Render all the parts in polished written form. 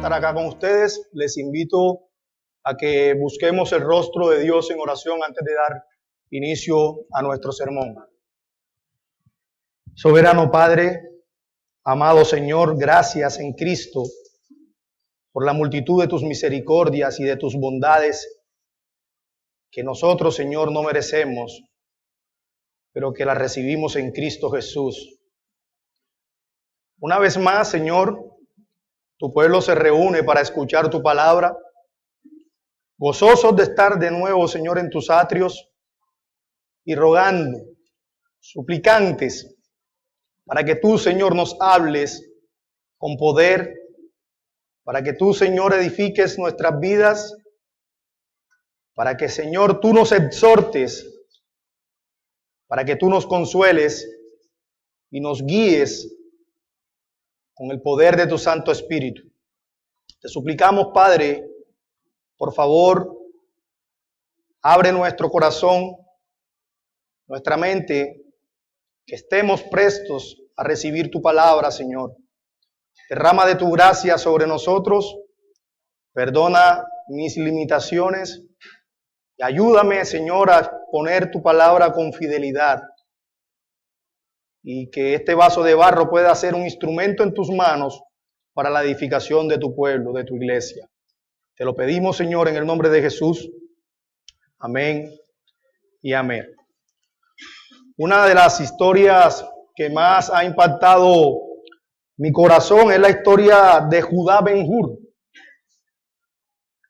estar acá con ustedes. Les invito a que busquemos el rostro de Dios en oración antes de dar inicio a nuestro sermón. Soberano Padre, amado Señor, gracias en Cristo por la multitud de tus misericordias y de tus bondades que nosotros, Señor, no merecemos, pero que las recibimos en Cristo Jesús. Una vez más, Señor, tu pueblo se reúne para escuchar tu palabra, gozosos de estar de nuevo, Señor, en tus atrios y rogando, suplicantes, para que tú, Señor, nos hables con poder, para que tú, Señor, edifiques nuestras vidas, para que, Señor, tú nos exhortes, para que tú nos consueles y nos guíes con el poder de tu Santo Espíritu. Te suplicamos, Padre, por favor, abre nuestro corazón, nuestra mente, que estemos prestos a recibir tu palabra, Señor. Derrama de tu gracia sobre nosotros, perdona mis limitaciones y ayúdame, Señor, a poner tu palabra con fidelidad y que este vaso de barro pueda ser un instrumento en tus manos para la edificación de tu pueblo, de tu iglesia. Te lo pedimos, Señor, en el nombre de Jesús. Amén y amén. Una de las historias que más ha impactado mi corazón es la historia de Judá Ben-Hur.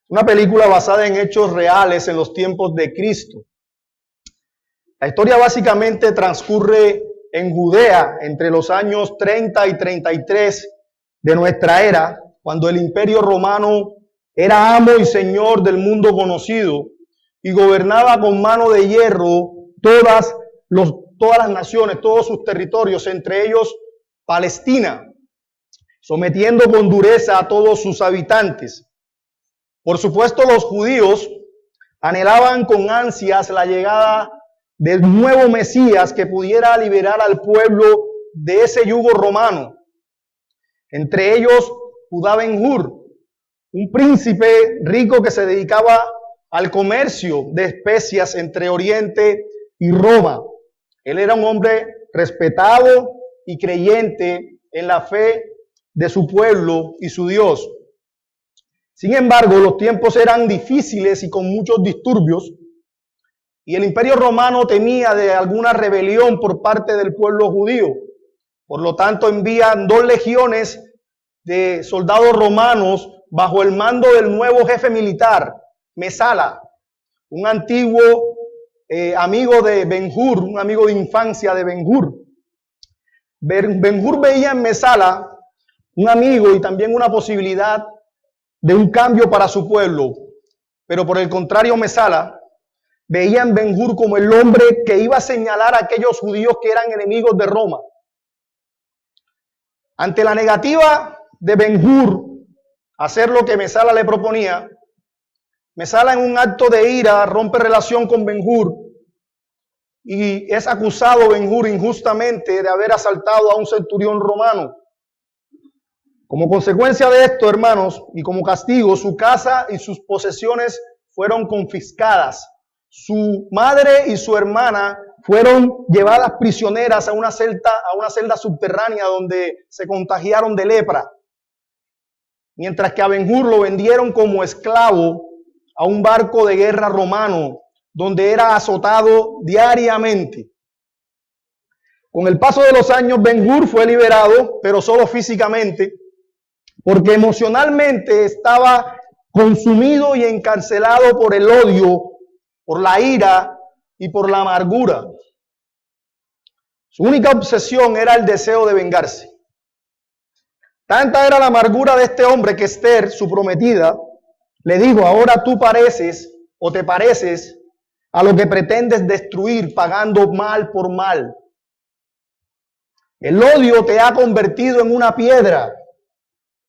Una película basada en hechos reales en los tiempos de Cristo. La historia básicamente transcurre en Judea entre los años 30 y 33 de nuestra era, cuando el Imperio Romano era amo y señor del mundo conocido y gobernaba con mano de hierro todas las naciones, todos sus territorios, entre ellos Palestina, sometiendo con dureza a todos sus habitantes. Por supuesto, los judíos anhelaban con ansias la llegada del nuevo Mesías que pudiera liberar al pueblo de ese yugo romano. Entre ellos, Judá Ben-Hur, un príncipe rico que se dedicaba al comercio de especias entre Oriente y Roma. Él era un hombre respetado y creyente en la fe de su pueblo y su Dios. Sin embargo, los tiempos eran difíciles y con muchos disturbios, y el Imperio Romano temía de alguna rebelión por parte del pueblo judío. Por lo tanto, envían 2 legiones de soldados romanos bajo el mando del nuevo jefe militar, Mesala, un antiguo amigo de Ben-Hur, un amigo de infancia de Ben-Hur. Ben-Hur veía en Mesala un amigo y también una posibilidad de un cambio para su pueblo. Pero por el contrario, Mesala veía en Ben-Hur como el hombre que iba a señalar a aquellos judíos que eran enemigos de Roma. Ante la negativa de Ben-Hur a hacer lo que Mesala le proponía, Mesala, en un acto de ira, rompe relación con Ben-Hur y es acusado Ben-Hur injustamente de haber asaltado a un centurión romano. Como consecuencia de esto, hermanos, y como castigo, su casa y sus posesiones fueron confiscadas. Su madre y su hermana fueron llevadas prisioneras a una celda subterránea donde se contagiaron de lepra. Mientras que a Ben-Hur lo vendieron como esclavo a un barco de guerra romano, donde era azotado diariamente. Con el paso de los años, Ben-Hur fue liberado, pero solo físicamente, porque emocionalmente estaba consumido y encarcelado por el odio, por la ira y por la amargura. Su única obsesión era el deseo de vengarse. Tanta era la amargura de este hombre que Esther, su prometida, le dijo: ahora tú pareces o te pareces a lo que pretendes destruir pagando mal por mal. El odio te ha convertido en una piedra.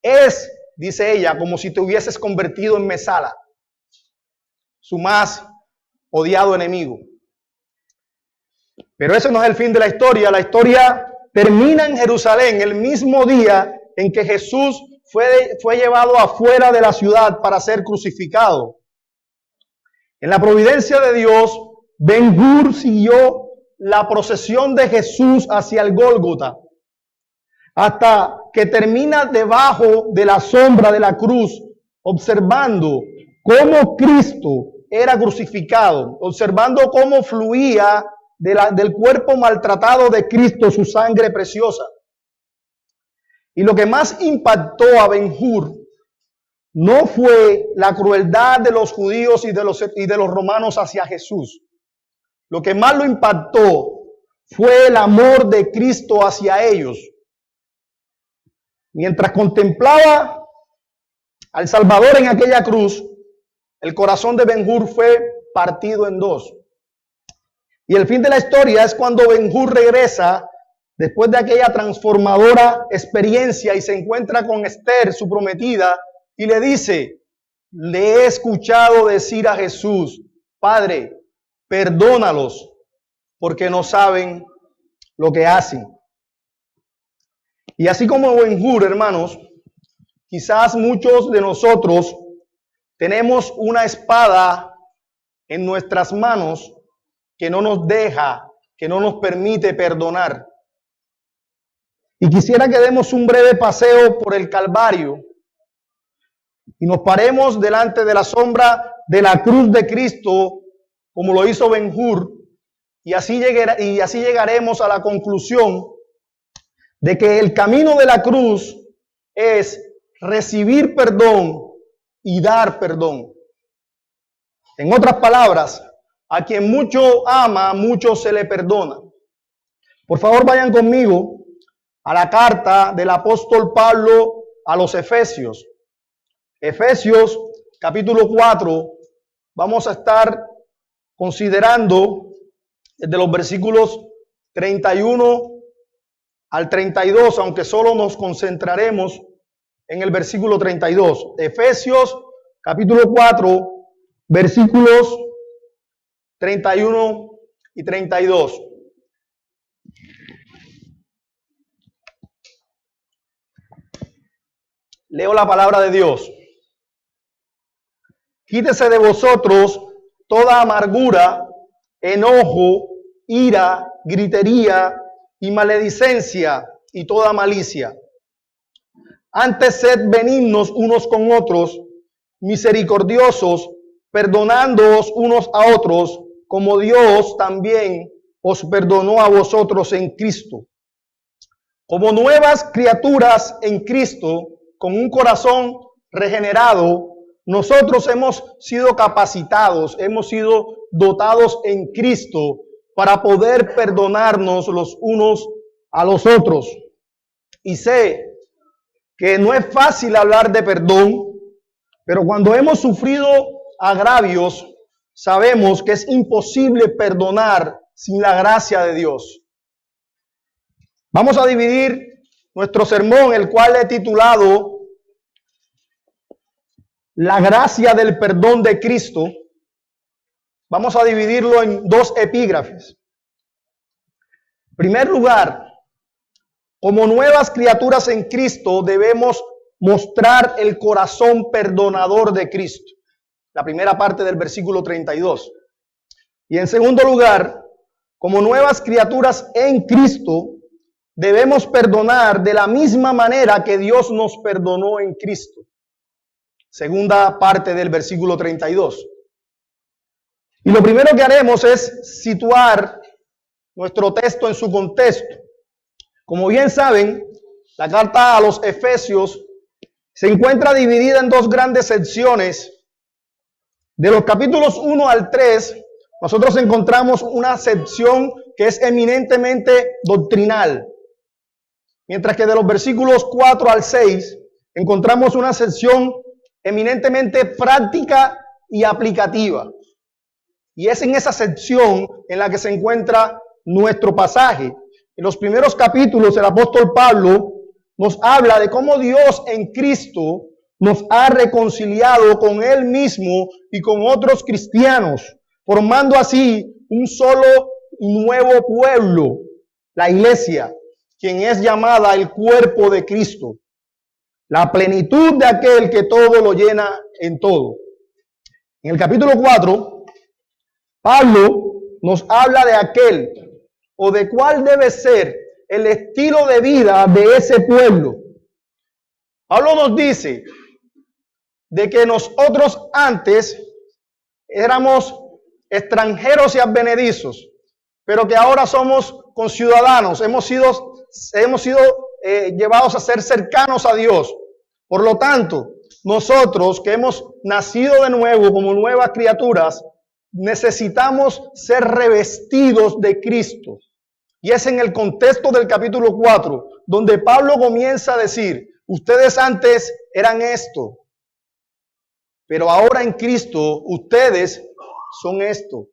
Es, dice ella, como si te hubieses convertido en Mesala, su más odiado enemigo. Pero ese no es el fin de la historia. La historia termina en Jerusalén, el mismo día en que Jesús fue llevado afuera de la ciudad para ser crucificado. En la providencia de Dios, Ben-Hur siguió la procesión de Jesús hacia el Gólgota, hasta que termina debajo de la sombra de la cruz, observando cómo Cristo era crucificado, observando cómo fluía del cuerpo maltratado de Cristo su sangre preciosa. Y lo que más impactó a Ben-Hur no fue la crueldad de los judíos y de los romanos hacia Jesús. Lo que más lo impactó fue el amor de Cristo hacia ellos. Mientras contemplaba al Salvador en aquella cruz, el corazón de Ben-Hur fue partido en dos. Y el fin de la historia es cuando Ben-Hur regresa después de aquella transformadora experiencia y se encuentra con Esther, su prometida, y le dice: le he escuchado decir a Jesús, Padre, perdónalos, porque no saben lo que hacen. Y así como Ben-Hur, hermanos, quizás muchos de nosotros tenemos una espada en nuestras manos que no nos deja, que no nos permite perdonar. Y quisiera que demos un breve paseo por el Calvario y nos paremos delante de la sombra de la cruz de Cristo, como lo hizo Ben-Hur, y así llegaremos a la conclusión de que el camino de la cruz es recibir perdón y dar perdón. En otras palabras, a quien mucho ama, mucho se le perdona. Por favor, vayan conmigo a la carta del apóstol Pablo a los Efesios. Efesios capítulo 4, vamos a estar considerando desde los versículos 31 al 32, aunque solo nos concentraremos en el versículo 32. Efesios capítulo 4, versículos 31 y 32. Leo la palabra de Dios. Quítese de vosotros toda amargura, enojo, ira, gritería y maledicencia y toda malicia. Antes sed benignos unos con otros, misericordiosos, perdonándoos unos a otros, como Dios también os perdonó a vosotros en Cristo. Como nuevas criaturas en Cristo, con un corazón regenerado, nosotros hemos sido capacitados, hemos sido dotados en Cristo para poder perdonarnos los unos a los otros. Y sé que no es fácil hablar de perdón, pero cuando hemos sufrido agravios, sabemos que es imposible perdonar sin la gracia de Dios. Vamos a dividir nuestro sermón, el cual he titulado La gracia del perdón de Cristo. Vamos a dividirlo en dos epígrafes. En primer lugar, como nuevas criaturas en Cristo debemos mostrar el corazón perdonador de Cristo. La primera parte del versículo 32. Y en segundo lugar, como nuevas criaturas en Cristo, debemos perdonar de la misma manera que Dios nos perdonó en Cristo. Segunda parte del versículo 32. Y lo primero que haremos es situar nuestro texto en su contexto. Como bien saben, la carta a los Efesios se encuentra dividida en dos grandes secciones. De los capítulos 1 al 3, nosotros encontramos una sección que es eminentemente doctrinal. Mientras que de los versículos 4 al 6, encontramos una sección eminentemente práctica y aplicativa. Y es en esa sección en la que se encuentra nuestro pasaje. En los primeros capítulos, el apóstol Pablo nos habla de cómo Dios en Cristo nos ha reconciliado con Él mismo y con otros cristianos, formando así un solo y nuevo pueblo, la iglesia, quien es llamada el cuerpo de Cristo. La plenitud de aquel que todo lo llena en todo. En el capítulo 4, Pablo nos habla de aquel o de cuál debe ser el estilo de vida de ese pueblo. Pablo nos dice de que nosotros antes éramos extranjeros y advenedizos, pero que ahora somos conciudadanos, hemos sido llevados a ser cercanos a Dios. Por lo tanto, nosotros que hemos nacido de nuevo como nuevas criaturas, necesitamos ser revestidos de Cristo. Y es en el contexto del capítulo 4, donde Pablo comienza a decir, ustedes antes eran esto, pero ahora en Cristo ustedes son esto.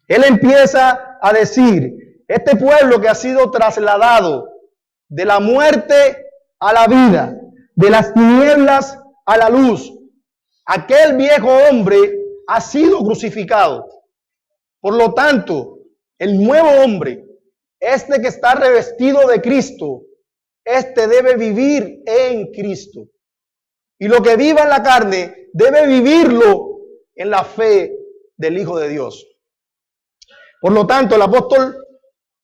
Él empieza a decir, este pueblo que ha sido trasladado de la muerte a la vida, de las tinieblas a la luz, aquel viejo hombre ha sido crucificado. Por lo tanto, el nuevo hombre, este que está revestido de Cristo, este debe vivir en Cristo. Y lo que viva en la carne, debe vivirlo en la fe del Hijo de Dios. Por lo tanto, el apóstol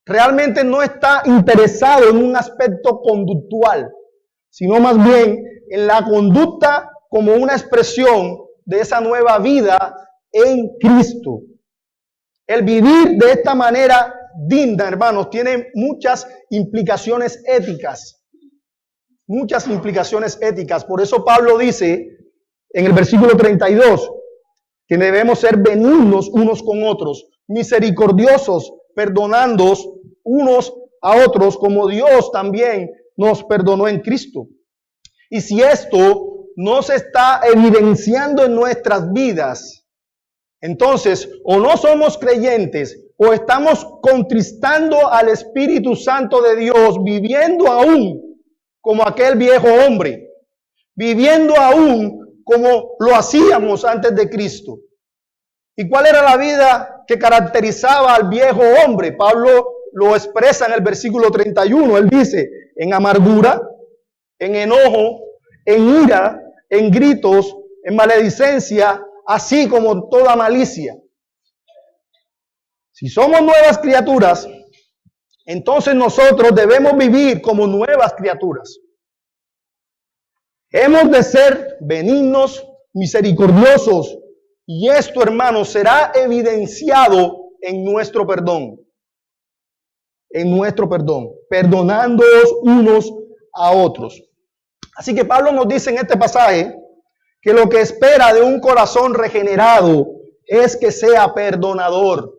realmente no está interesado en un aspecto conductual, sino más bien en la conducta como una expresión de esa nueva vida en Cristo. El vivir de esta manera digna, hermanos, tiene muchas implicaciones éticas. Muchas implicaciones éticas. Por eso Pablo dice en el versículo 32 que debemos ser benignos unos con otros, misericordiosos, perdonándoos unos a otros como Dios también nos perdonó en Cristo. Y si esto no se está evidenciando en nuestras vidas, entonces o no somos creyentes o estamos contristando al Espíritu Santo de Dios, viviendo aún como aquel viejo hombre, viviendo aún como lo hacíamos antes de Cristo. ¿Y cuál era la vida que caracterizaba al viejo hombre? Pablo lo expresa en el versículo 31. Él dice, en amargura, en enojo, en ira, en gritos, en maledicencia, así como toda malicia. Si somos nuevas criaturas, entonces nosotros debemos vivir como nuevas criaturas. Hemos de ser benignos, misericordiosos, y esto, hermanos, será evidenciado en nuestro perdón. En nuestro perdón, perdonándoos unos a otros. Así que Pablo nos dice en este pasaje que lo que espera de un corazón regenerado es que sea perdonador.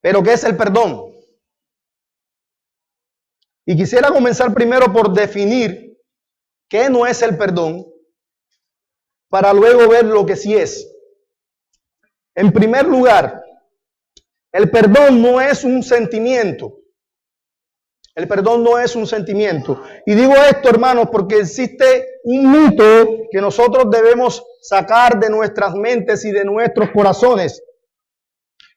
Pero ¿qué es el perdón? Y quisiera comenzar primero por definir qué no es el perdón, para luego ver lo que sí es. En primer lugar, el perdón no es un sentimiento. El perdón no es un sentimiento. Y digo esto, hermanos, porque existe un mito que nosotros debemos sacar de nuestras mentes y de nuestros corazones.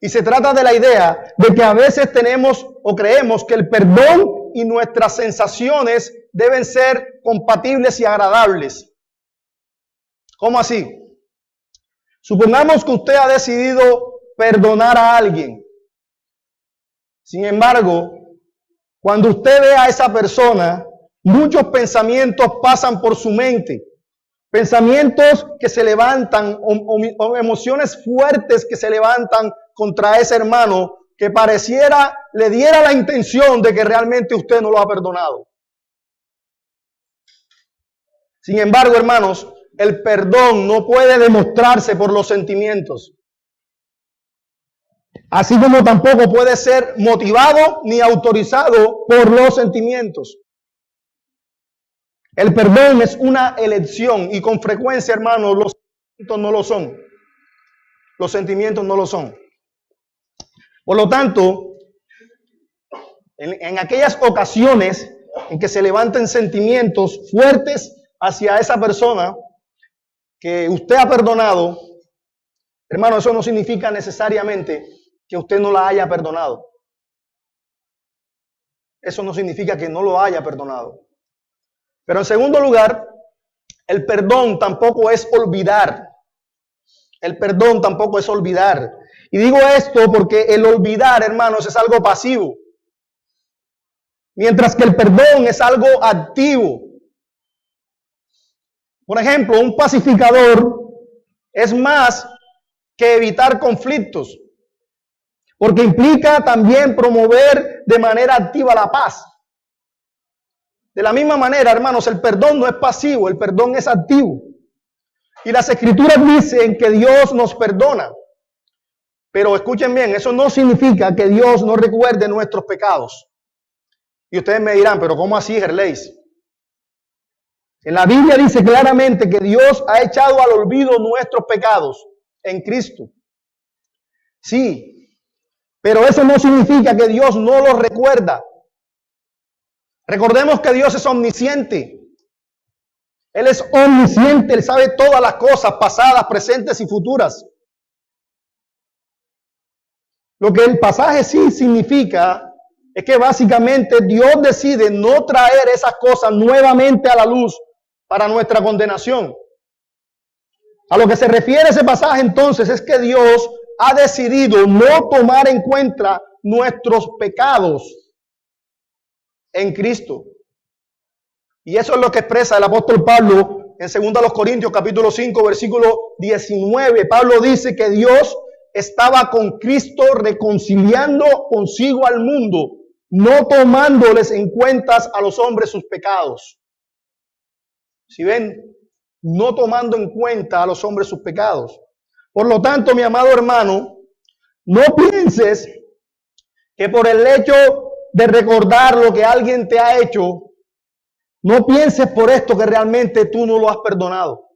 Y se trata de la idea de que a veces tenemos o creemos que el perdón y nuestras sensaciones deben ser compatibles y agradables. ¿Cómo así? Supongamos que usted ha decidido perdonar a alguien. Sin embargo, cuando usted ve a esa persona, muchos pensamientos pasan por su mente. Pensamientos que se levantan o emociones fuertes que se levantan contra ese hermano que pareciera le diera la intención de que realmente usted no lo ha perdonado. Sin embargo, hermanos, el perdón no puede demostrarse por los sentimientos. Así como tampoco puede ser motivado ni autorizado por los sentimientos. El perdón es una elección y con frecuencia, hermanos, los sentimientos no lo son. Los sentimientos no lo son. Por lo tanto, en aquellas ocasiones en que se levanten sentimientos fuertes hacia esa persona que usted ha perdonado, hermano, eso no significa necesariamente que usted no la haya perdonado. Eso no significa que no lo haya perdonado. Pero en segundo lugar, el perdón tampoco es olvidar. El perdón tampoco es olvidar. Y digo esto porque el olvidar, hermanos, es algo pasivo. Mientras que el perdón es algo activo. Por ejemplo, un pacificador es más que evitar conflictos, porque implica también promover de manera activa la paz. De la misma manera, hermanos, el perdón no es pasivo, el perdón es activo. Y las escrituras dicen que Dios nos perdona. Pero escuchen bien, eso no significa que Dios no recuerde nuestros pecados. Y ustedes me dirán, pero ¿cómo así, Gerleis? En la Biblia dice claramente que Dios ha echado al olvido nuestros pecados en Cristo. Sí, pero eso no significa que Dios no los recuerda. Recordemos que Dios es omnisciente. Él es omnisciente, Él sabe todas las cosas pasadas, presentes y futuras. Lo que el pasaje sí significa es que básicamente Dios decide no traer esas cosas nuevamente a la luz para nuestra condenación. A lo que se refiere ese pasaje entonces es que Dios ha decidido no tomar en cuenta nuestros pecados en Cristo. Y eso es lo que expresa el apóstol Pablo en 2 Corintios capítulo 5 versículo 19. Pablo dice que Dios estaba con Cristo reconciliando consigo al mundo, no tomándoles en cuenta a los hombres sus pecados. Si ven, no tomando en cuenta a los hombres sus pecados. Por lo tanto, mi amado hermano, no pienses que por el hecho de recordar lo que alguien te ha hecho, no pienses por esto que realmente tú no lo has perdonado.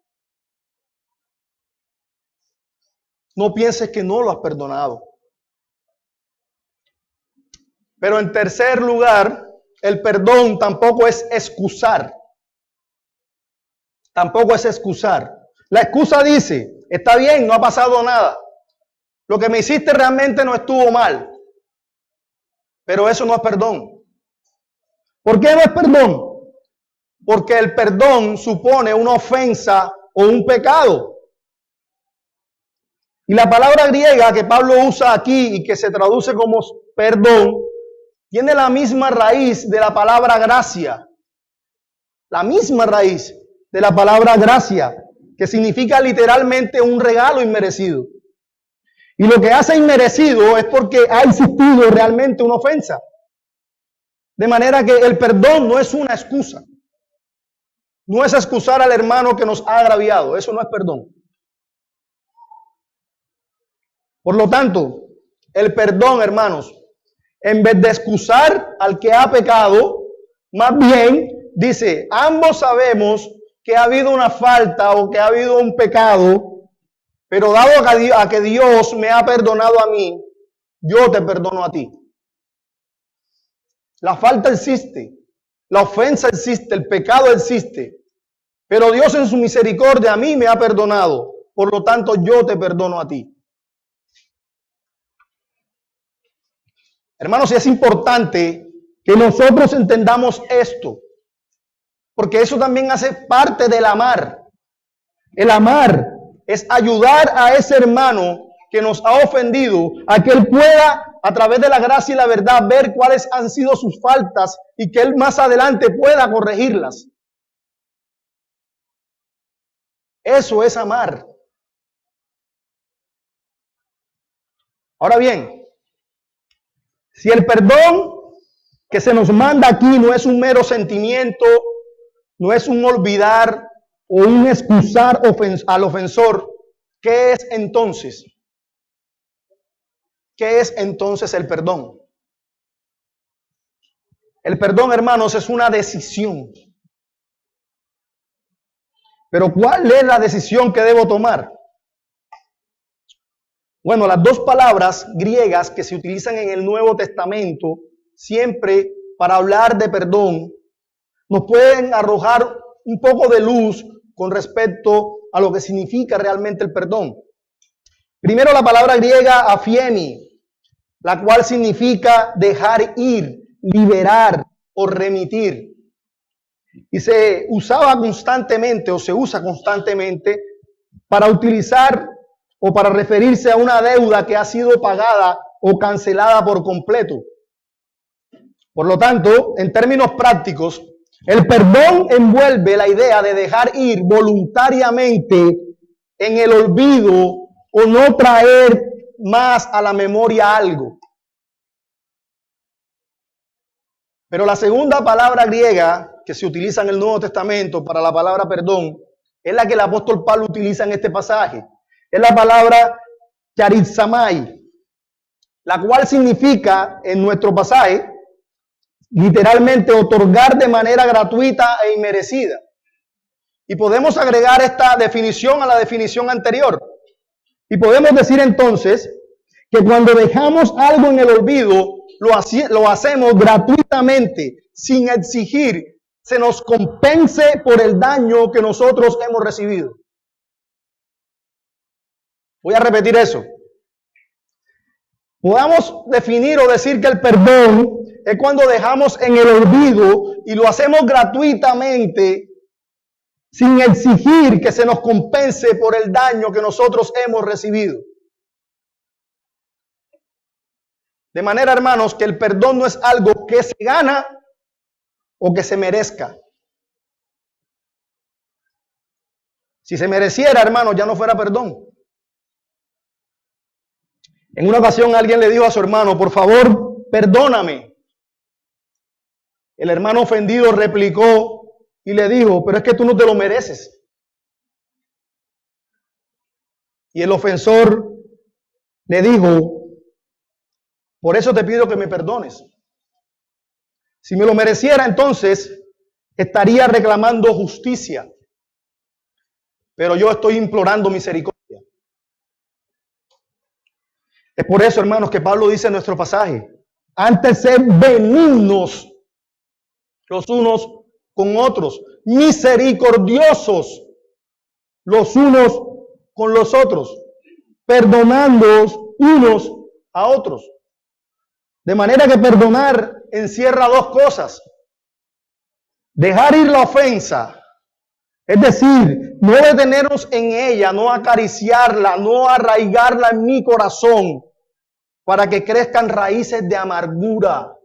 No pienses que no lo has perdonado. Pero en tercer lugar, el perdón tampoco es excusar. Tampoco es excusar. La excusa dice, está bien, no ha pasado nada. Lo que me hiciste realmente no estuvo mal. Pero eso no es perdón. ¿Por qué no es perdón? Porque el perdón supone una ofensa o un pecado. Y la palabra griega que Pablo usa aquí y que se traduce como perdón, tiene la misma raíz de la palabra gracia. La misma raíz de la palabra gracia, que significa literalmente un regalo inmerecido. Y lo que hace inmerecido es porque ha existido realmente una ofensa. De manera que el perdón no es una excusa. No es excusar al hermano que nos ha agraviado. Eso no es perdón. Por lo tanto, el perdón, hermanos, en vez de excusar al que ha pecado, más bien dice, ambos sabemos que ha habido una falta o que ha habido un pecado, pero dado a que Dios me ha perdonado a mí, yo te perdono a ti. La falta existe, la ofensa existe, el pecado existe, pero Dios en su misericordia a mí me ha perdonado, por lo tanto yo te perdono a ti. Hermanos, es importante que nosotros entendamos esto, porque eso también hace parte del amar. El amar es ayudar a ese hermano que nos ha ofendido a que él pueda, a través de la gracia y la verdad, ver cuáles han sido sus faltas y que él más adelante pueda corregirlas. Eso es amar. Ahora bien, si el perdón que se nos manda aquí no es un mero sentimiento, no es un olvidar o un excusar al ofensor, ¿qué es entonces? ¿Qué es entonces el perdón? El perdón, hermanos, es una decisión. Pero ¿cuál es la decisión que debo tomar? Bueno, las dos palabras griegas que se utilizan en el Nuevo Testamento siempre para hablar de perdón nos pueden arrojar un poco de luz con respecto a lo que significa realmente el perdón. Primero la palabra griega afiemi, la cual significa dejar ir, liberar o remitir. Y se usaba constantemente o se usa constantemente para utilizar o para referirse a una deuda que ha sido pagada o cancelada por completo. Por lo tanto, en términos prácticos, el perdón envuelve la idea de dejar ir voluntariamente en el olvido o no traer más a la memoria algo. Pero la segunda palabra griega que se utiliza en el Nuevo Testamento para la palabra perdón es la que el apóstol Pablo utiliza en este pasaje. Es la palabra charizomai, la cual significa en nuestro pasaje literalmente otorgar de manera gratuita e inmerecida. Y podemos agregar esta definición a la definición anterior. Y podemos decir entonces que cuando dejamos algo en el olvido, lo hacemos gratuitamente, sin exigir se nos compense por el daño que nosotros hemos recibido. Voy a repetir eso. Podamos definir o decir que el perdón es cuando dejamos en el olvido y lo hacemos gratuitamente, sin exigir que se nos compense por el daño que nosotros hemos recibido. De manera, hermanos, que el perdón no es algo que se gana o que se merezca. Si se mereciera, hermanos, ya no fuera perdón. En una ocasión alguien le dijo a su hermano, por favor, perdóname. El hermano ofendido replicó y le dijo, pero es que tú no te lo mereces. Y el ofensor le dijo, por eso te pido que me perdones. Si me lo mereciera, entonces estaría reclamando justicia. Pero yo estoy implorando misericordia. Es por eso, hermanos, que Pablo dice en nuestro pasaje, antes ser benignos los unos con otros, misericordiosos los unos con los otros, perdonándoos unos a otros. De manera que perdonar encierra dos cosas. Dejar ir la ofensa, es decir, no detenernos en ella, no acariciarla, no arraigarla en mi corazón para que crezcan raíces de amargura.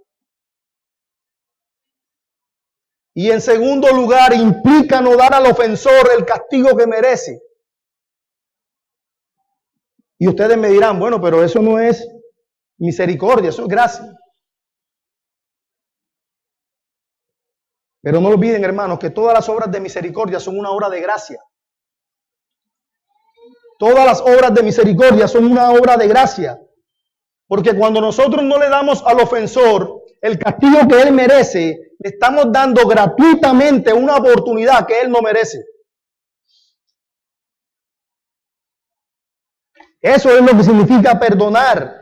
Y en segundo lugar, implica no dar al ofensor el castigo que merece. Y ustedes me dirán, bueno, pero eso no es misericordia, eso es gracia. Pero no olviden, hermanos, que todas las obras de misericordia son una obra de gracia. Todas las obras de misericordia son una obra de gracia. Porque cuando nosotros no le damos al ofensor el castigo que él merece, le estamos dando gratuitamente una oportunidad que él no merece. Eso es lo que significa perdonar.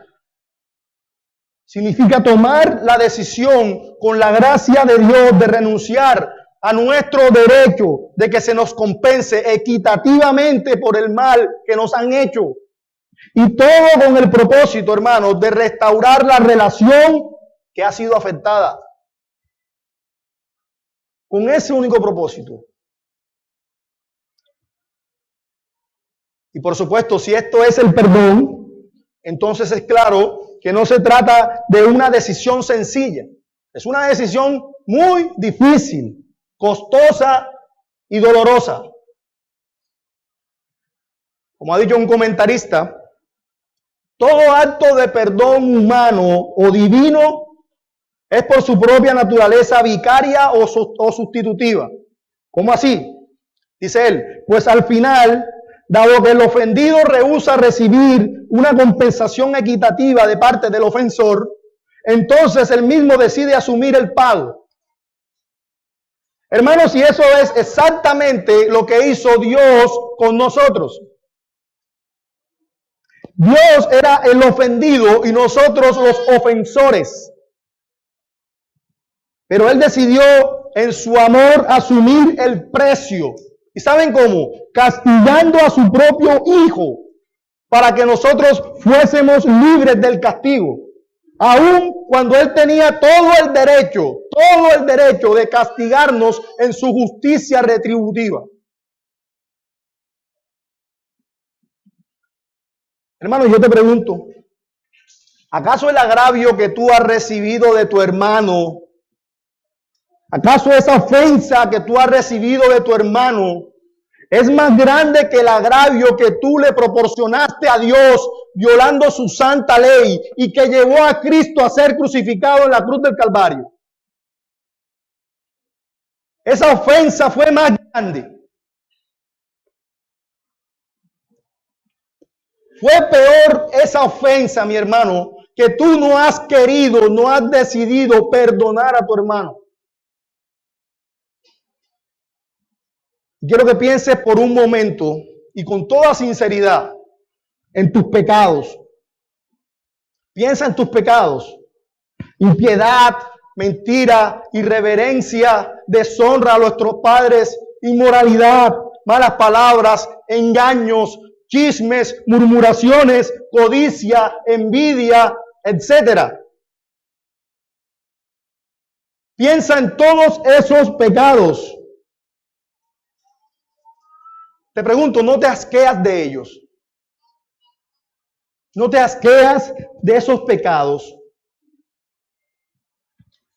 Significa tomar la decisión con la gracia de Dios de renunciar a nuestro derecho de que se nos compense equitativamente por el mal que nos han hecho. Y todo con el propósito, hermanos, de restaurar la relación que ha sido afectada. Con ese único propósito. Y por supuesto, si esto es el perdón, entonces es claro que no se trata de una decisión sencilla. Es una decisión muy difícil, costosa y dolorosa. Como ha dicho un comentarista, todo acto de perdón humano o divino es por su propia naturaleza vicaria o sustitutiva. ¿Cómo así? Dice él, pues al final, dado que el ofendido rehúsa recibir una compensación equitativa de parte del ofensor, entonces él mismo decide asumir el pago. Hermanos, y eso es exactamente lo que hizo Dios con nosotros. Dios era el ofendido y nosotros los ofensores. Pero Él decidió en su amor asumir el precio. ¿Y saben cómo? Castigando a su propio Hijo para que nosotros fuésemos libres del castigo. aun cuando Él tenía todo el derecho de castigarnos en su justicia retributiva. Hermano, yo te pregunto, ¿acaso el agravio que tú has recibido de tu hermano, acaso esa ofensa que tú has recibido de tu hermano es más grande que el agravio que tú le proporcionaste a Dios violando su santa ley y que llevó a Cristo a ser crucificado en la cruz del Calvario? Esa ofensa fue más grande. Fue peor esa ofensa, mi hermano, que tú no has querido, no has decidido perdonar a tu hermano. Quiero que pienses por un momento y con toda sinceridad en tus pecados. Piensa en tus pecados. Impiedad, mentira, irreverencia, deshonra a nuestros padres, inmoralidad, malas palabras, engaños, chismes, murmuraciones, codicia, envidia, etc. Piensa en todos esos pecados. Te pregunto, ¿no te asqueas de ellos? ¿No te asqueas de esos pecados?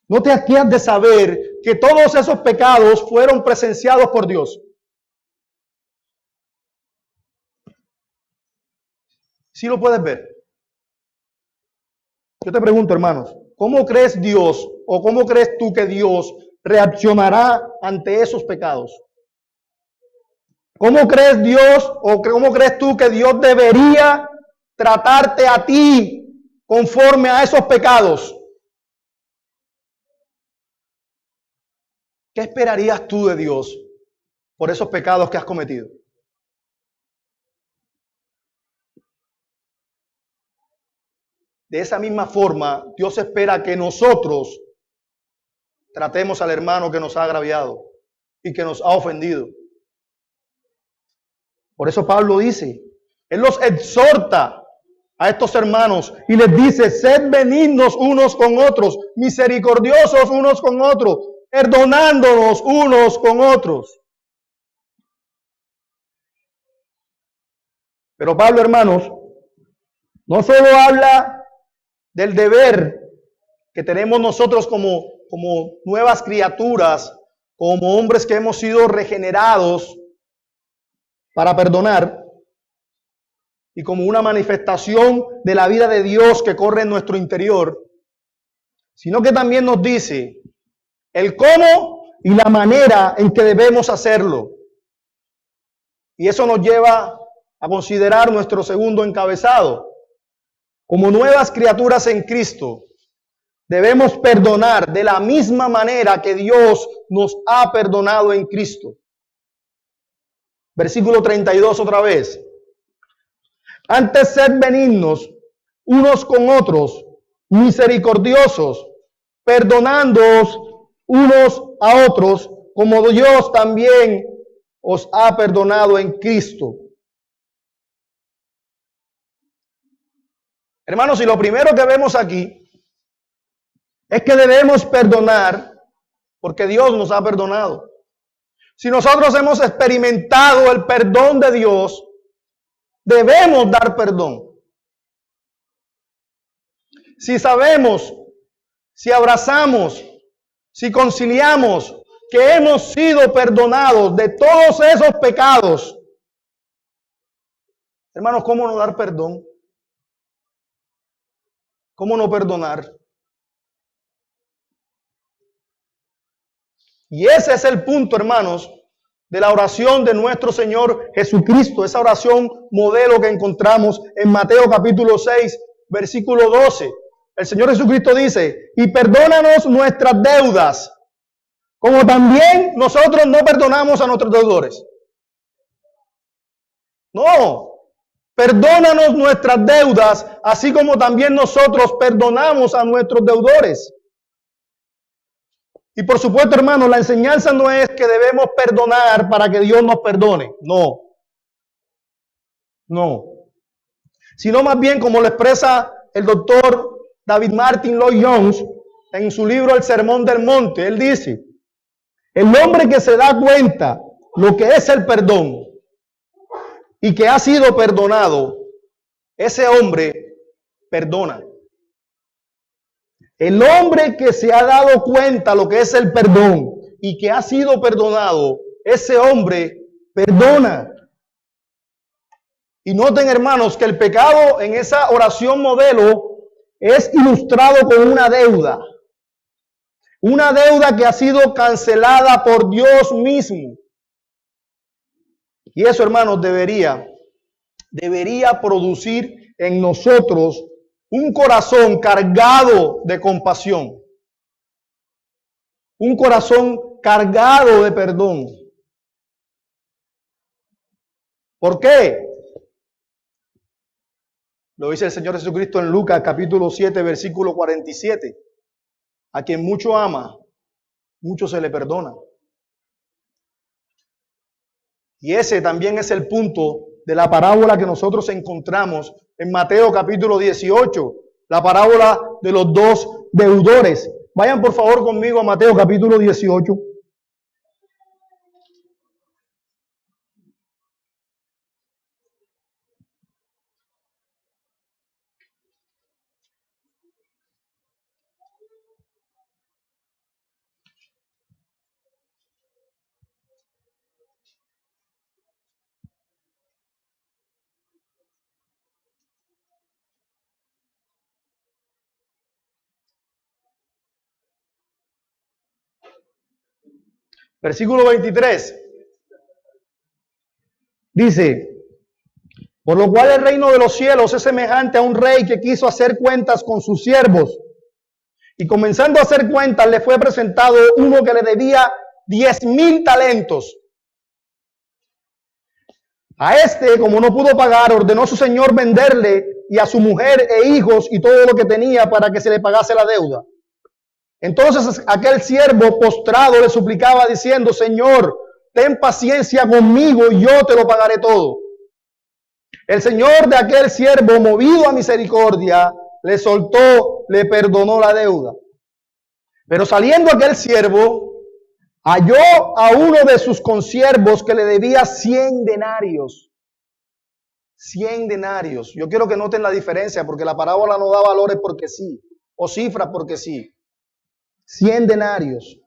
¿No te asqueas de saber que todos esos pecados fueron presenciados por Dios? ¿Sí lo puedes ver? Yo te pregunto, hermanos, ¿cómo crees Dios o cómo crees tú que Dios reaccionará ante esos pecados? ¿Cómo crees Dios o cómo crees tú que Dios debería tratarte a ti conforme a esos pecados? ¿Qué esperarías tú de Dios por esos pecados que has cometido? De esa misma forma, Dios espera que nosotros tratemos al hermano que nos ha agraviado y que nos ha ofendido. Por eso Pablo dice, él los exhorta a estos hermanos y les dice, sed benignos unos con otros, misericordiosos unos con otros, perdonándonos unos con otros. Pero Pablo, hermanos, no solo habla del deber que tenemos nosotros como nuevas criaturas, como hombres que hemos sido regenerados para perdonar y como una manifestación de la vida de Dios que corre en nuestro interior, sino que también nos dice el cómo y la manera en que debemos hacerlo. Y eso nos lleva a considerar nuestro segundo encabezado. Como nuevas criaturas en Cristo, debemos perdonar de la misma manera que Dios nos ha perdonado en Cristo. Versículo 32 otra vez. Antes sed benignos unos con otros, misericordiosos, perdonándoos unos a otros, como Dios también os ha perdonado en Cristo. Hermanos, y lo primero que vemos aquí es que debemos perdonar porque Dios nos ha perdonado. Si nosotros hemos experimentado el perdón de Dios, debemos dar perdón. Si sabemos, si abrazamos, si conciliamos que hemos sido perdonados de todos esos pecados, hermanos, ¿cómo no dar perdón? ¿Cómo no perdonar? Y ese es el punto, hermanos, de la oración de nuestro Señor Jesucristo, esa oración modelo que encontramos en Mateo capítulo 6, versículo 12. El Señor Jesucristo dice, y perdónanos nuestras deudas, como también nosotros no perdonamos a nuestros deudores. No, perdónanos nuestras deudas, así como también nosotros perdonamos a nuestros deudores. Y por supuesto, hermanos, la enseñanza no es que debemos perdonar para que Dios nos perdone. No. Sino más bien, como lo expresa el doctor David Martin Lloyd Jones en su libro El Sermón del Monte. Él dice, el hombre que se da cuenta lo que es el perdón y que ha sido perdonado, ese hombre perdona. El hombre que se ha dado cuenta lo que es el perdón y que ha sido perdonado, ese hombre perdona. Y noten, hermanos, que el pecado en esa oración modelo es ilustrado con una deuda. Una deuda que ha sido cancelada por Dios mismo. Y eso, hermanos, debería producir en nosotros un corazón cargado de compasión. Un corazón cargado de perdón. ¿Por qué? Lo dice el Señor Jesucristo en Lucas capítulo 7, versículo 47. A quien mucho ama, mucho se le perdona. Y ese también es el punto de la parábola que nosotros encontramos en Mateo capítulo 18, la parábola de los dos deudores. Vayan por favor conmigo a Mateo capítulo 18. Versículo 23. Dice, por lo cual el reino de los cielos es semejante a un rey que quiso hacer cuentas con sus siervos. Y comenzando a hacer cuentas, le fue presentado uno que le debía 10,000 talentos. A este, como no pudo pagar, ordenó su señor venderle y a su mujer e hijos y todo lo que tenía para que se le pagase la deuda. Entonces aquel siervo postrado le suplicaba diciendo, Señor, ten paciencia conmigo y yo te lo pagaré todo. El señor de aquel siervo, movido a misericordia, le soltó, le perdonó la deuda. Pero saliendo aquel siervo, halló a uno de sus consiervos que le debía 100 denarios. 100 denarios. Yo quiero que noten la diferencia porque la parábola no da valores porque sí, o cifras porque sí. 100 denarios.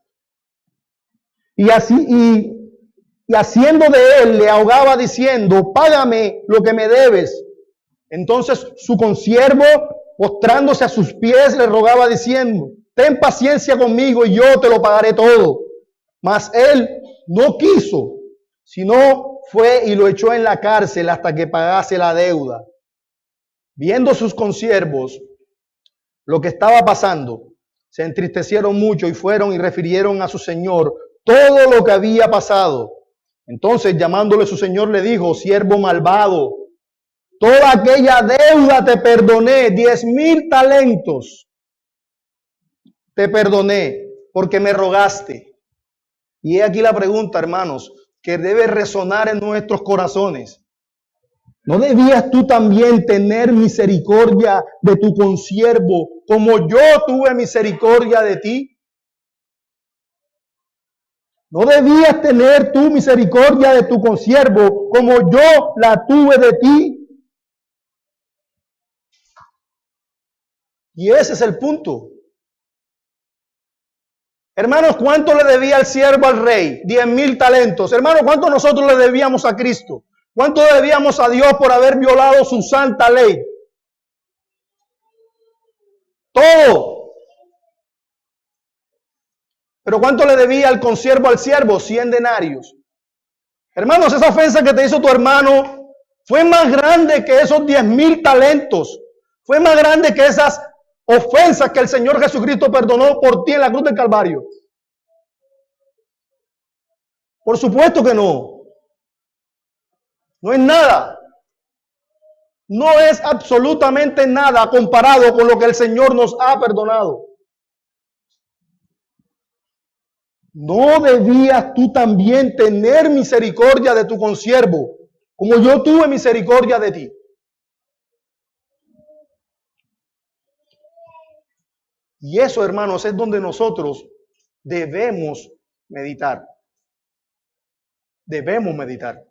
Y haciendo de él, le ahogaba diciendo, págame lo que me debes. Entonces su consiervo, postrándose a sus pies, le rogaba diciendo, ten paciencia conmigo y yo te lo pagaré todo. Mas él no quiso, sino fue y lo echó en la cárcel hasta que pagase la deuda. Viendo sus consiervos lo que estaba pasando, se entristecieron mucho y fueron y refirieron a su señor todo lo que había pasado. Entonces, llamándole su señor, le dijo, siervo malvado, toda aquella deuda te perdoné, 10,000 talentos te perdoné porque me rogaste. Y he aquí la pregunta, hermanos, que debe resonar en nuestros corazones. ¿No debías tú también tener misericordia de tu consiervo como yo tuve misericordia de ti? ¿No debías tener tú misericordia de tu consiervo como yo la tuve de ti? Y ese es el punto. Hermanos, ¿cuánto le debía el siervo al rey? 10,000 talentos. Hermanos, ¿cuánto nosotros le debíamos a Cristo? ¿Cuánto debíamos a Dios por haber violado su santa ley? Todo. Pero ¿cuánto le debía el consiervo al siervo? 100 denarios. Hermanos, esa ofensa que te hizo tu hermano fue más grande que esos 10,000 talentos. Fue más grande que esas ofensas que el Señor Jesucristo perdonó por ti en la cruz del Calvario. Por supuesto que no. No es nada. No es absolutamente nada comparado con lo que el Señor nos ha perdonado. ¿No debías tú también tener misericordia de tu consiervo, como yo tuve misericordia de ti? Y eso, hermanos, es donde nosotros debemos meditar. Debemos meditar.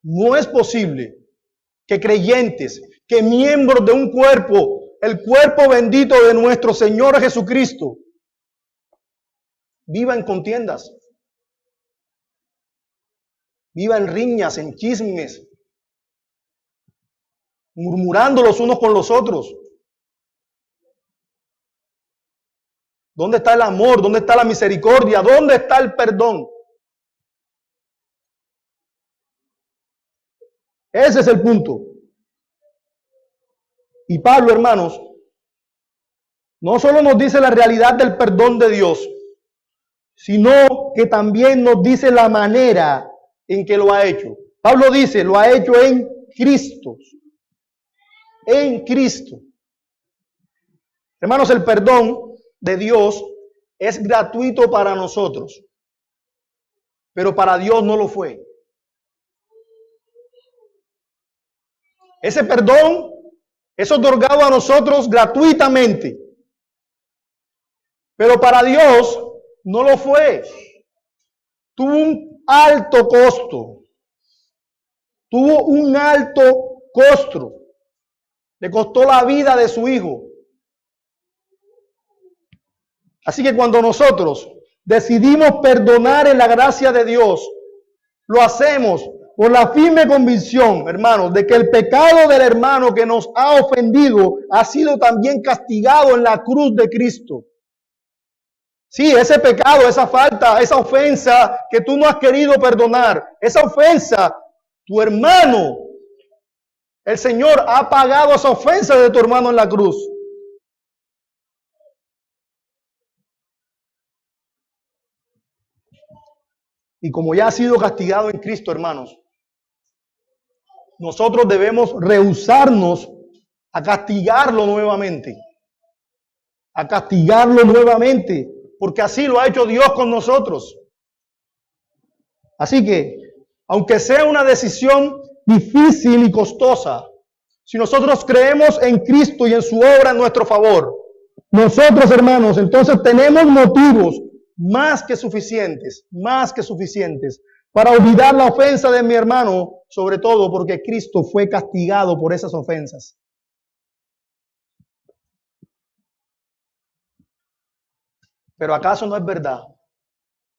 No es posible que creyentes, que miembros de un cuerpo, el cuerpo bendito de nuestro Señor Jesucristo, viva en contiendas, viva en riñas, en chismes, murmurando los unos con los otros. ¿Dónde está el amor? ¿Dónde está la misericordia? ¿Dónde está el perdón? Ese es el punto. Y Pablo, hermanos, no solo nos dice la realidad del perdón de Dios, sino que también nos dice la manera en que lo ha hecho. Pablo dice, lo ha hecho en Cristo. En Cristo. Hermanos, el perdón de Dios es gratuito para nosotros, pero para Dios no lo fue. Ese perdón es otorgado a nosotros gratuitamente, pero para Dios no lo fue. Tuvo un alto costo. Tuvo un alto costo. Le costó la vida de su hijo. Así que cuando nosotros decidimos perdonar en la gracia de Dios, lo hacemos por la firme convicción, hermanos, de que el pecado del hermano que nos ha ofendido ha sido también castigado en la cruz de Cristo. Sí, ese pecado, esa falta, esa ofensa que tú no has querido perdonar, esa ofensa, tu hermano, el Señor ha pagado esa ofensa de tu hermano en la cruz. Y como ya ha sido castigado en Cristo, hermanos, nosotros debemos rehusarnos a castigarlo nuevamente. A castigarlo nuevamente, porque así lo ha hecho Dios con nosotros. Así que, aunque sea una decisión difícil y costosa, si nosotros creemos en Cristo y en su obra en nuestro favor, nosotros, hermanos, entonces tenemos motivos más que suficientes para olvidar la ofensa de mi hermano, sobre todo porque Cristo fue castigado por esas ofensas. Pero ¿acaso no es verdad?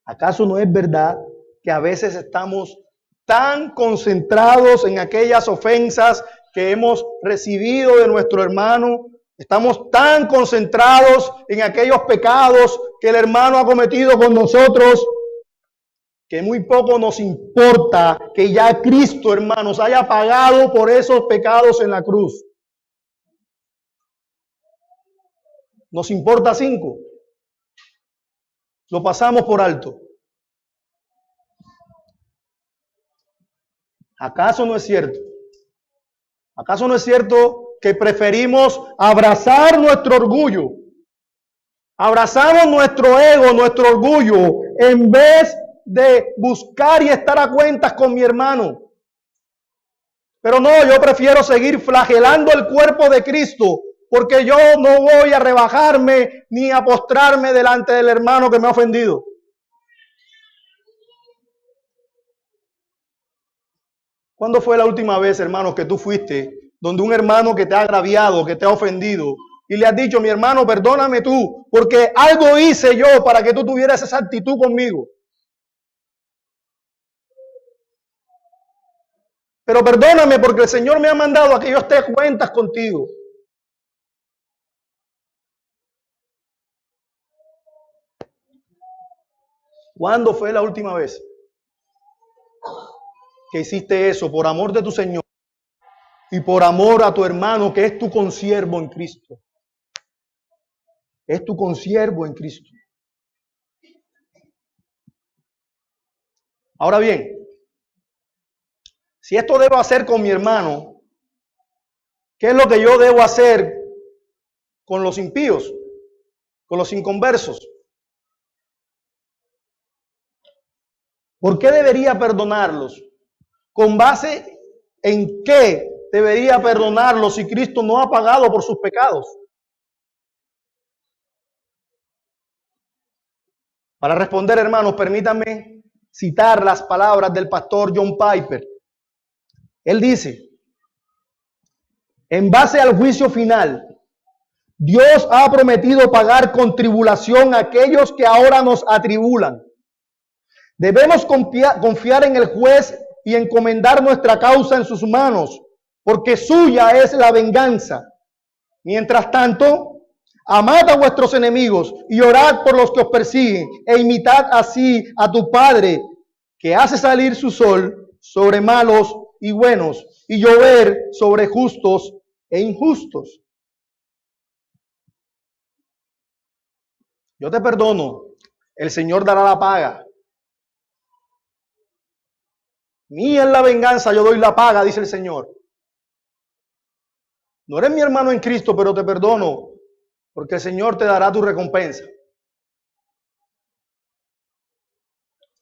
¿Acaso no es verdad que a veces estamos tan concentrados en aquellas ofensas que hemos recibido de nuestro hermano? Estamos tan concentrados en aquellos pecados que el hermano ha cometido con nosotros, que muy poco nos importa que ya Cristo, hermanos, haya pagado por esos pecados en la cruz. Nos importa 5. Lo pasamos por alto. ¿Acaso no es cierto? ¿Acaso no es cierto que preferimos abrazar nuestro orgullo? Abrazamos nuestro ego, nuestro orgullo, en vez de buscar y estar a cuentas con mi hermano. Pero no, yo prefiero seguir flagelando el cuerpo de Cristo, porque yo no voy a rebajarme ni a postrarme delante del hermano que me ha ofendido. ¿Cuándo fue la última vez, hermanos, que tú fuiste donde un hermano que te ha agraviado, que te ha ofendido, y le has dicho, mi hermano, perdóname tú, porque algo hice yo para que tú tuvieras esa actitud conmigo? Pero perdóname porque el Señor me ha mandado a que yo esté a cuentas contigo. ¿Cuándo fue la última vez que hiciste eso por amor de tu Señor y por amor a tu hermano que es tu consiervo en Cristo? Es tu consiervo en Cristo. Ahora bien, si esto debo hacer con mi hermano, ¿qué es lo que yo debo hacer con los impíos, con los inconversos? ¿Por qué debería perdonarlos? ¿Con base en qué debería perdonarlos si Cristo no ha pagado por sus pecados? Para responder, hermanos, permítanme citar las palabras del pastor John Piper. Él dice, en base al juicio final, Dios ha prometido pagar con tribulación a aquellos que ahora nos atribulan. Debemos confiar en el juez y encomendar nuestra causa en sus manos, porque suya es la venganza. Mientras tanto, amad a vuestros enemigos y orad por los que os persiguen, e imitad así a tu Padre, que hace salir su sol sobre malos y buenos, y llover sobre justos e injustos. Yo te perdono, el Señor dará la paga. Mía es la venganza, yo doy la paga, dice el Señor. No eres mi hermano en Cristo, pero te perdono, porque el Señor te dará tu recompensa.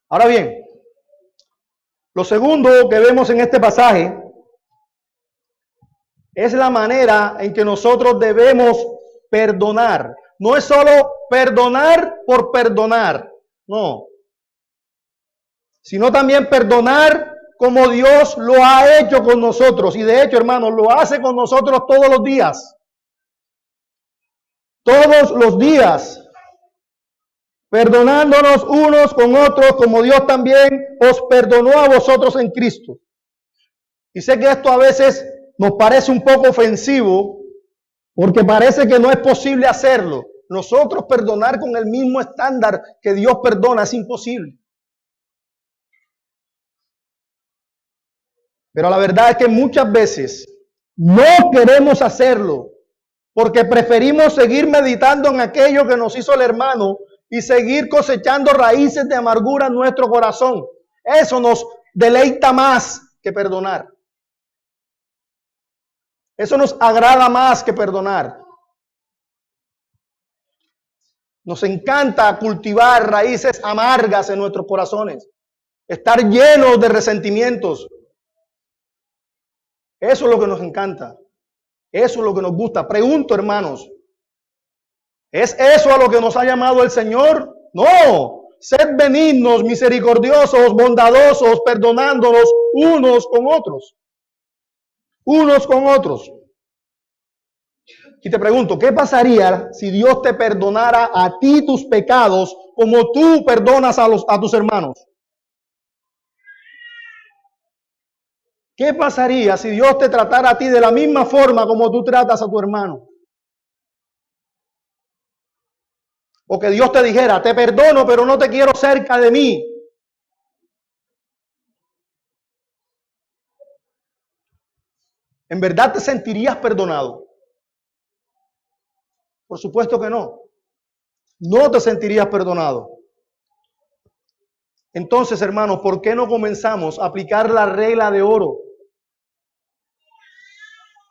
Ahora bien, lo segundo que vemos en este pasaje es la manera en que nosotros debemos perdonar. No es solo perdonar por perdonar, no, sino también perdonar como Dios lo ha hecho con nosotros. Y de hecho, hermanos, lo hace con nosotros todos los días. Todos los días. Perdonándonos unos con otros, como Dios también os perdonó a vosotros en Cristo. Y sé que esto a veces nos parece un poco ofensivo, porque parece que no es posible hacerlo. Nosotros perdonar con el mismo estándar que Dios perdona es imposible. Pero la verdad es que muchas veces no queremos hacerlo porque preferimos seguir meditando en aquello que nos hizo el hermano y seguir cosechando raíces de amargura en nuestro corazón. Eso nos deleita más que perdonar. Eso nos agrada más que perdonar. Nos encanta cultivar raíces amargas en nuestros corazones, estar llenos de resentimientos. Eso es lo que nos encanta. Eso es lo que nos gusta. Pregunto, hermanos, ¿es eso a lo que nos ha llamado el Señor? No. Sed benignos, misericordiosos, bondadosos, perdonándonos unos con otros. Unos con otros. Y te pregunto, ¿qué pasaría si Dios te perdonara a ti tus pecados como tú perdonas a tus hermanos? ¿Qué pasaría si Dios te tratara a ti de la misma forma como tú tratas a tu hermano? O que Dios te dijera, te perdono, pero no te quiero cerca de mí. ¿En verdad te sentirías perdonado? Por supuesto que no. No te sentirías perdonado. Entonces, hermanos, ¿por qué no comenzamos a aplicar la regla de oro?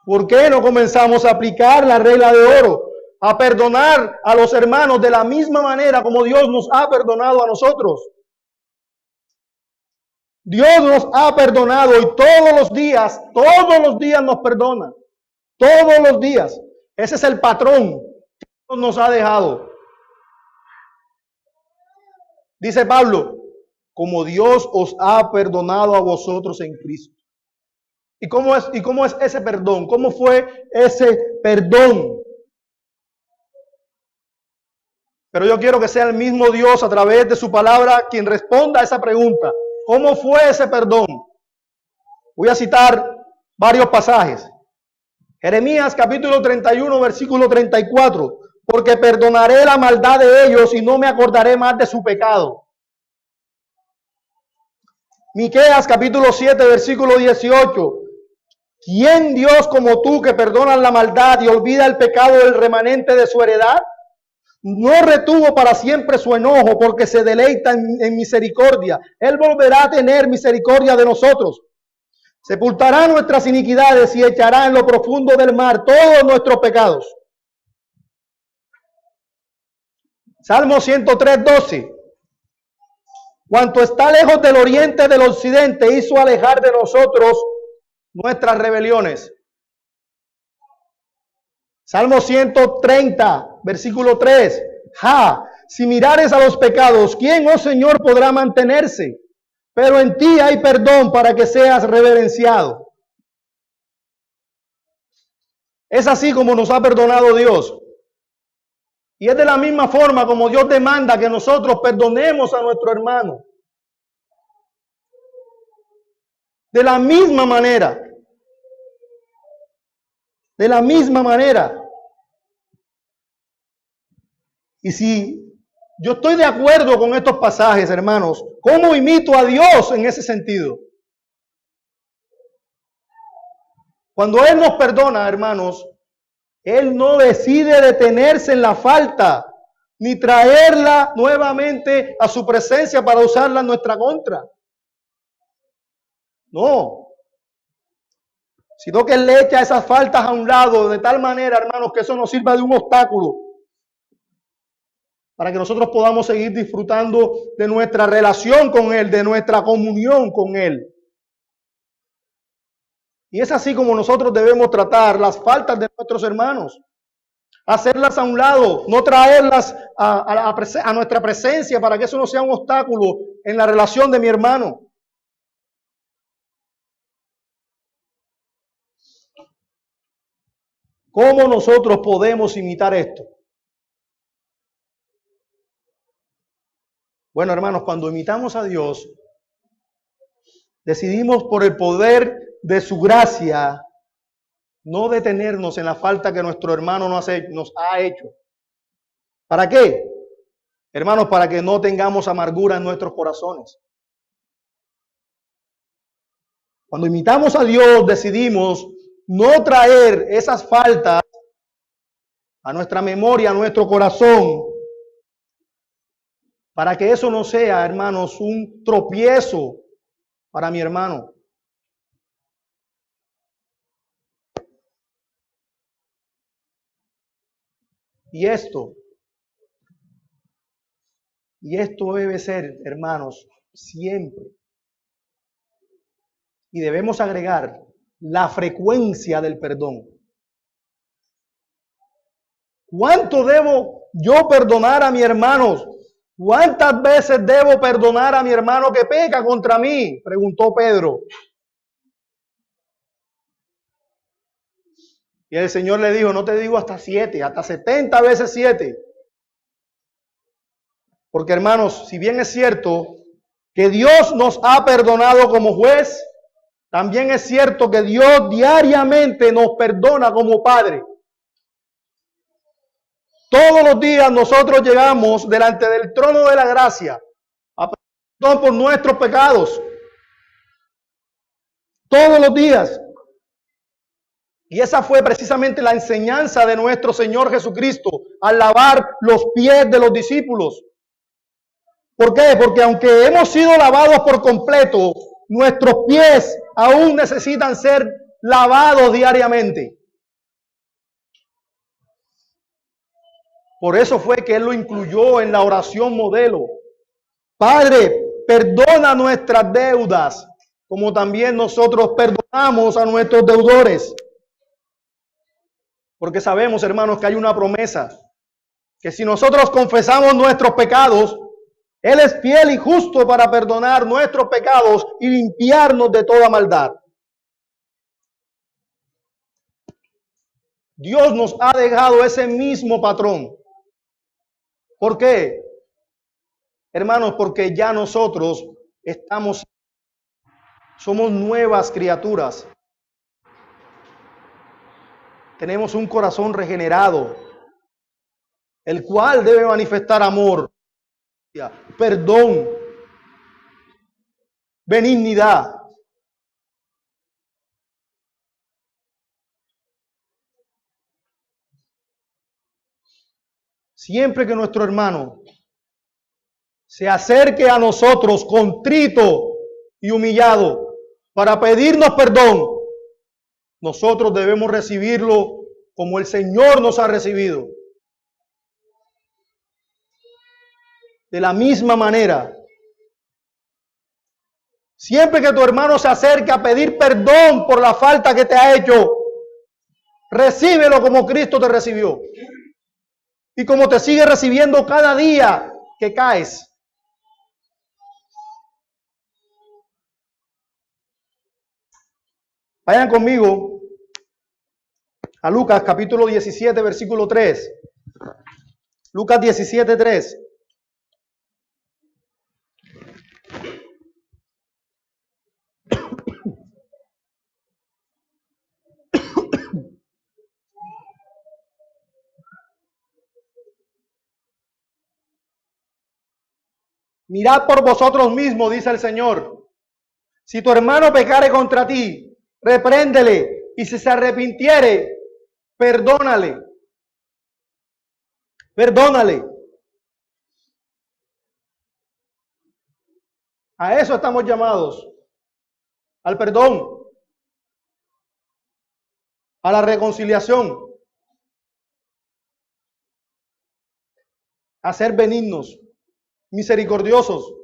¿Por qué no comenzamos a aplicar la regla de oro? A perdonar a los hermanos de la misma manera como Dios nos ha perdonado a nosotros. Dios nos ha perdonado y todos los días nos perdona. Todos los días. Ese es el patrón que Dios nos ha dejado. Dice Pablo, como Dios os ha perdonado a vosotros en Cristo. ¿Y cómo es ese perdón? ¿Cómo fue ese perdón? Pero yo quiero que sea el mismo Dios a través de su palabra quien responda a esa pregunta. ¿Cómo fue ese perdón? Voy a citar varios pasajes. Jeremías capítulo 31, versículo 34. Porque perdonaré la maldad de ellos y no me acordaré más de su pecado. Miqueas capítulo 7, versículo 18. ¿Quién Dios como tú que perdonas la maldad y olvida el pecado del remanente de su heredad? No retuvo para siempre su enojo porque se deleita en misericordia. Él volverá a tener misericordia de nosotros. Sepultará nuestras iniquidades y echará en lo profundo del mar todos nuestros pecados. Salmo 103, 12. Cuanto está lejos del oriente del occidente, hizo alejar de nosotros nuestras rebeliones. Salmo 130, versículo 3. si mirares a los pecados, ¿quién, oh Señor, podrá mantenerse? Pero en ti hay perdón para que seas reverenciado. Es así como nos ha perdonado Dios. Y es de la misma forma como Dios demanda que nosotros perdonemos a nuestro hermano. De la misma manera. De la misma manera. Y si yo estoy de acuerdo con estos pasajes, hermanos, ¿cómo imito a Dios en ese sentido? Cuando Él nos perdona, hermanos, Él no decide detenerse en la falta, ni traerla nuevamente a su presencia para usarla en nuestra contra. No. Sino que Él le echa esas faltas a un lado de tal manera, hermanos, que eso nos sirva de un obstáculo para que nosotros podamos seguir disfrutando de nuestra relación con Él, de nuestra comunión con Él. Y es así como nosotros debemos tratar las faltas de nuestros hermanos. Hacerlas a un lado, no traerlas a nuestra presencia para que eso no sea un obstáculo en la relación de mi hermano. ¿Cómo nosotros podemos imitar esto? Bueno, hermanos, cuando imitamos a Dios, decidimos por el poder de su gracia no detenernos en la falta que nuestro hermano nos ha hecho. ¿Para qué? Hermanos, para que no tengamos amargura en nuestros corazones. Cuando imitamos a Dios, decidimos no traer esas faltas a nuestra memoria, a nuestro corazón, para que eso no sea, hermanos, un tropiezo para mi hermano. Y esto debe ser, hermanos, siempre. Y debemos agregar la frecuencia del perdón. ¿Cuánto debo yo perdonar a mi hermano? ¿Cuántas veces debo perdonar a mi hermano que peca contra mí? Preguntó Pedro. Y el Señor le dijo, no te digo hasta 7, hasta 70 veces 7. Porque hermanos, si bien es cierto que Dios nos ha perdonado como juez, también es cierto que Dios diariamente nos perdona como Padre. Todos los días nosotros llegamos delante del trono de la gracia a pedir perdón por nuestros pecados. Todos los días. Y esa fue precisamente la enseñanza de nuestro Señor Jesucristo al lavar los pies de los discípulos. ¿Por qué? Porque aunque hemos sido lavados por completo, nuestros pies aún necesitan ser lavados diariamente. Por eso fue que Él lo incluyó en la oración modelo. Padre, perdona nuestras deudas, como también nosotros perdonamos a nuestros deudores. Porque sabemos, hermanos, que hay una promesa, que si nosotros confesamos nuestros pecados, Él es fiel y justo para perdonar nuestros pecados y limpiarnos de toda maldad. Dios nos ha dejado ese mismo patrón. ¿Por qué? Hermanos, porque ya nosotros somos nuevas criaturas. Tenemos un corazón regenerado, el cual debe manifestar amor, perdón, benignidad. Siempre que nuestro hermano se acerque a nosotros contrito y humillado para pedirnos perdón, nosotros debemos recibirlo como el Señor nos ha recibido. De la misma manera, siempre que tu hermano se acerque a pedir perdón por la falta que te ha hecho, recíbelo como Cristo te recibió. y como te sigue recibiendo cada día que caes. Vayan conmigo a Lucas capítulo 17, versículo 3. Lucas 17, 3. Mirad por vosotros mismos, dice el Señor. Si tu hermano pecare contra ti, repréndele, y si se arrepintiere, perdónale. Perdónale. A eso estamos llamados. Al perdón. A la reconciliación. A ser benignos, misericordiosos.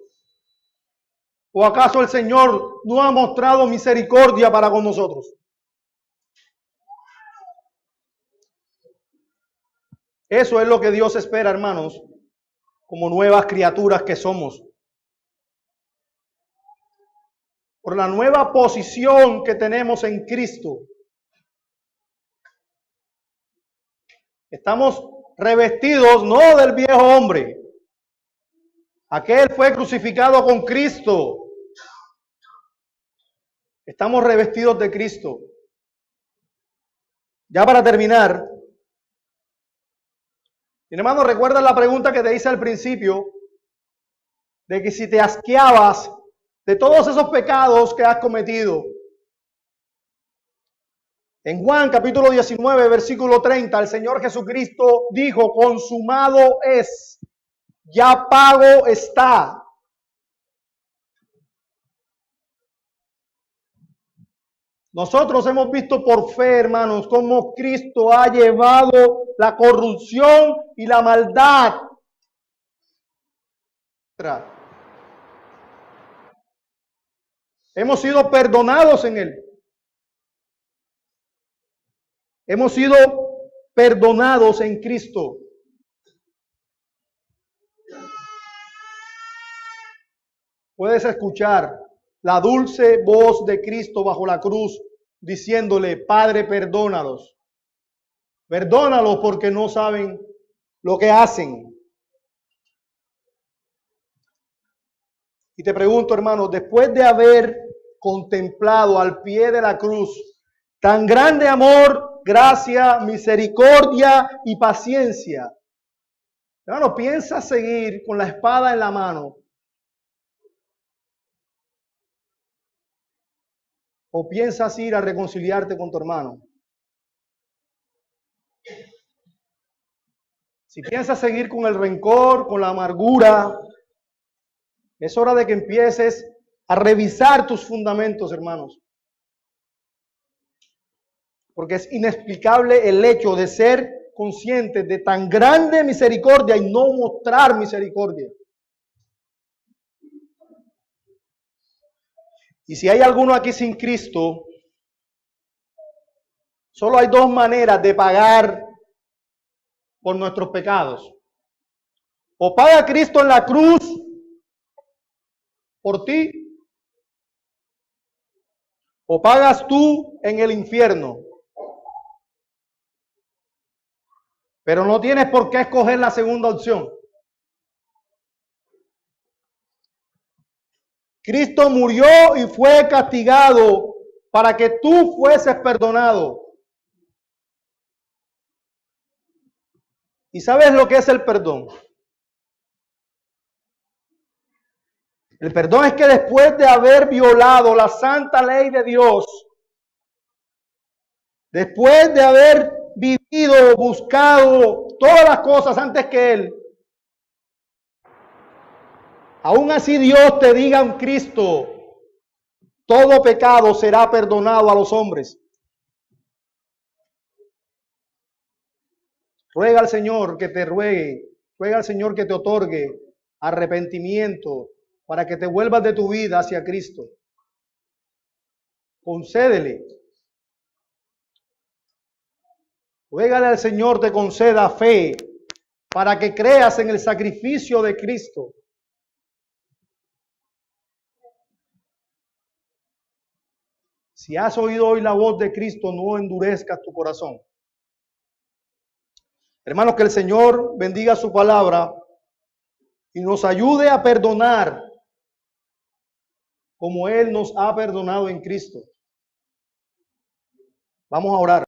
¿O acaso el Señor no ha mostrado misericordia para con nosotros? Eso es lo que Dios espera, hermanos, como nuevas criaturas que somos. Por la nueva posición que tenemos en Cristo. Estamos revestidos no del viejo hombre. Aquel fue crucificado con Cristo. Estamos revestidos de Cristo. Ya para terminar, mi hermano, recuerda la pregunta que te hice al principio, de que si te asqueabas de todos esos pecados que has cometido. En Juan capítulo 19, versículo 30, el Señor Jesucristo dijo, consumado es, ya pago está. Nosotros hemos visto por fe, hermanos, cómo Cristo ha llevado la corrupción y la maldad. Hemos sido perdonados en Él. Hemos sido perdonados en Cristo. Puedes escuchar la dulce voz de Cristo bajo la cruz diciéndole, Padre, perdónalos. Perdónalos porque no saben lo que hacen. Y te pregunto, hermano, después de haber contemplado al pie de la cruz tan grande amor, gracia, misericordia y paciencia, hermano, ¿piensas seguir con la espada en la mano? ¿O piensas ir a reconciliarte con tu hermano? Si piensas seguir con el rencor, con la amargura, es hora de que empieces a revisar tus fundamentos, hermanos. Porque es inexplicable el hecho de ser conscientes de tan grande misericordia y no mostrar misericordia. Y si hay alguno aquí sin Cristo, solo hay dos maneras de pagar por nuestros pecados. O paga Cristo en la cruz por ti, o pagas tú en el infierno. Pero no tienes por qué escoger la segunda opción. Cristo murió y fue castigado para que tú fueses perdonado. ¿Y sabes lo que es el perdón? El perdón es que después de haber violado la santa ley de Dios, después de haber vivido, buscado todas las cosas antes que Él, aún así Dios te diga en Cristo, todo pecado será perdonado a los hombres. Ruega al Señor que te ruegue, ruega al Señor que te otorgue arrepentimiento para que te vuelvas de tu vida hacia Cristo. Concédele. Ruégale al Señor te conceda fe para que creas en el sacrificio de Cristo. Si has oído hoy la voz de Cristo, no endurezcas tu corazón. Hermanos, que el Señor bendiga su palabra y nos ayude a perdonar como Él nos ha perdonado en Cristo. Vamos a orar.